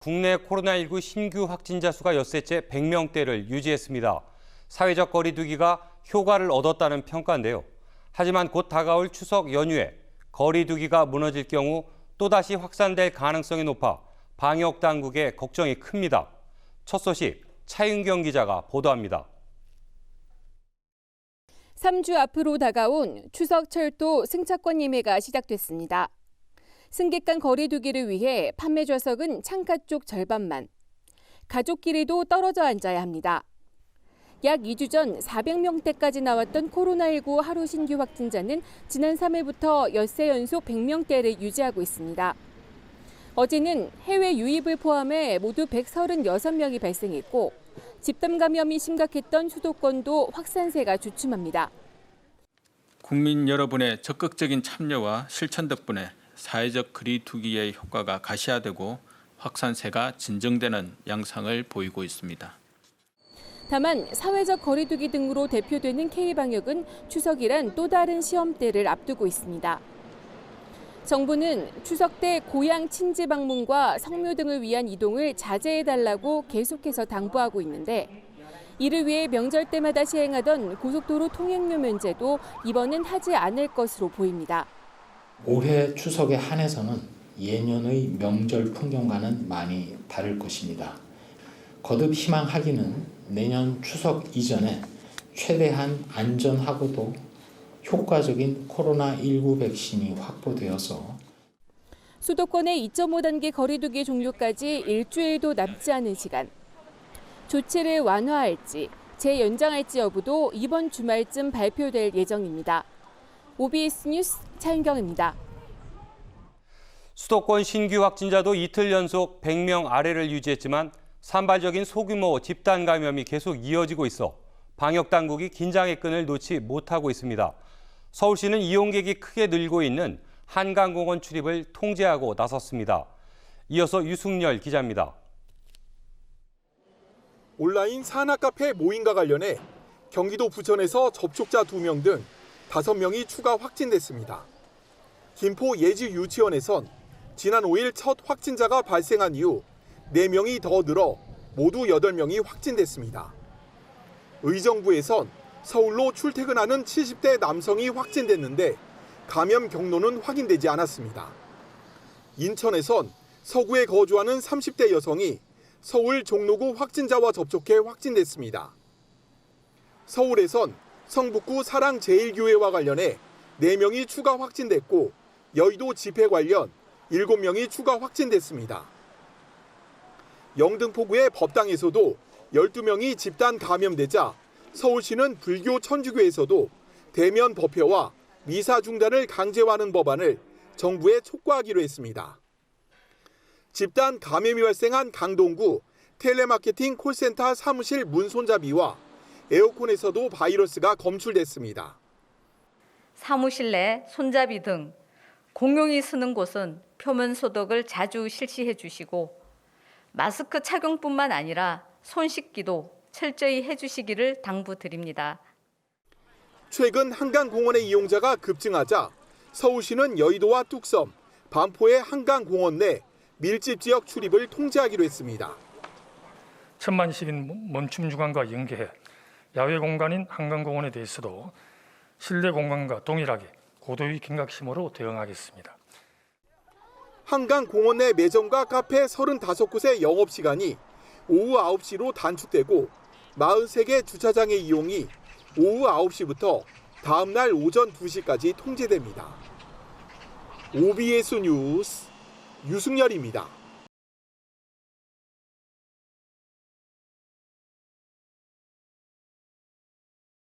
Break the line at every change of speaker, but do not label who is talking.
국내 코로나19 신규 확진자 수가 엿새째 100명대를 유지했습니다. 사회적 거리 두기가 효과를 얻었다는 평가인데요. 하지만 곧 다가올 추석 연휴에 거리 두기가 무너질 경우 또다시 확산될 가능성이 높아 방역 당국의 걱정이 큽니다. 첫 소식 차윤경 기자가 보도합니다.
3주 앞으로 다가온 추석 철도 승차권 예매가 시작됐습니다. 승객간 거리 두기를 위해 판매 좌석은 창가 쪽 절반만, 가족끼리도 떨어져 앉아야 합니다. 약 2주 전 400명대까지 나왔던 코로나19 하루 신규 확진자는 지난 3일부터 엿새 연속 100명대를 유지하고 있습니다. 어제는 해외 유입을 포함해 모두 136명이 발생했고 집단 감염이 심각했던 수도권도 확산세가 주춤합니다.
국민 여러분의 적극적인 참여와 실천 덕분에 사회적 거리 두기의 효과가 가시화되고 확산세가 진정되는 양상을 보이고 있습니다.
다만 사회적 거리 두기 등으로 대표되는 K방역은 추석이란 또 다른 시험대를 앞두고 있습니다. 정부는 추석 때 고향 친지 방문과 성묘 등을 위한 이동을 자제해달라고 계속해서 당부하고 있는데 이를 위해 명절 때마다 시행하던 고속도로 통행료 면제도 이번엔 하지 않을 것으로 보입니다.
올해 추석에 한해서는 예년의 명절 풍경과는 많이 다를 것입니다. 거듭 희망하기는 내년 추석 이전에 최대한 안전하고도 효과적인 코로나19 백신이 확보되어서
수도권의 2.5단계 거리두기 종료까지 일주일도 남지 않은 시간. 조치를 완화할지 재연장할지 여부도 이번 주말쯤 발표될 예정입니다. OBS 뉴스 차윤경입니다.
수도권 신규 확진자도 이틀 연속 100명 아래를 유지했지만 산발적인 소규모 집단 감염이 계속 이어지고 있어 방역 당국이 긴장의 끈을 놓지 못하고 있습니다. 서울시는 이용객이 크게 늘고 있는 한강공원 출입을 통제하고 나섰습니다. 이어서 유승열 기자입니다.
온라인 산악카페 모임과 관련해 경기도 부천에서 접촉자 2명 등 5명이 추가 확진됐습니다. 김포 예지 유치원에선 지난 5일 첫 확진자가 발생한 이후 4명이 더 늘어 모두 8명이 확진됐습니다. 의정부에선 서울로 출퇴근하는 70대 남성이 확진됐는데 감염 경로는 확인되지 않았습니다. 인천에선 서구에 거주하는 30대 여성이 서울 종로구 확진자와 접촉해 확진됐습니다. 서울에선 성북구 사랑제일교회와 관련해 4명이 추가 확진됐고 여의도 집회 관련 7명이 추가 확진됐습니다. 영등포구의 법당에서도 12명이 집단 감염되자 서울시는 불교 천주교에서도 대면 법회와 미사 중단을 강제화하는 법안을 정부에 촉구하기로 했습니다. 집단 감염이 발생한 강동구 텔레마케팅 콜센터 사무실 문 손잡이와 에어컨에서도 바이러스가 검출됐습니다.
사무실 내 손잡이 등 공용이 쓰는 곳은 표면 소독을 자주 실시해 주시고 마스크 착용뿐만 아니라 손 씻기도 철저히 해주시기를 당부드립니다.
최근 한강공원의 이용자가 급증하자 서울시는 여의도와 뚝섬, 반포의 한강공원 내 밀집 지역 출입을 통제하기로 했습니다.
1000만 시민 멈춤 주간과 연계해 야외 공간인 한강공원에 대해서도 실내 공간과 동일하게 고도의 경각심으로 대응하겠습니다.
한강공원 내 매점과 카페 35곳의 영업시간이 오후 9시로 단축되고 43개 주차장의 이용이 오후 9시부터 다음 날 오전 2시까지 통제됩니다. OBS 뉴스 유승열입니다.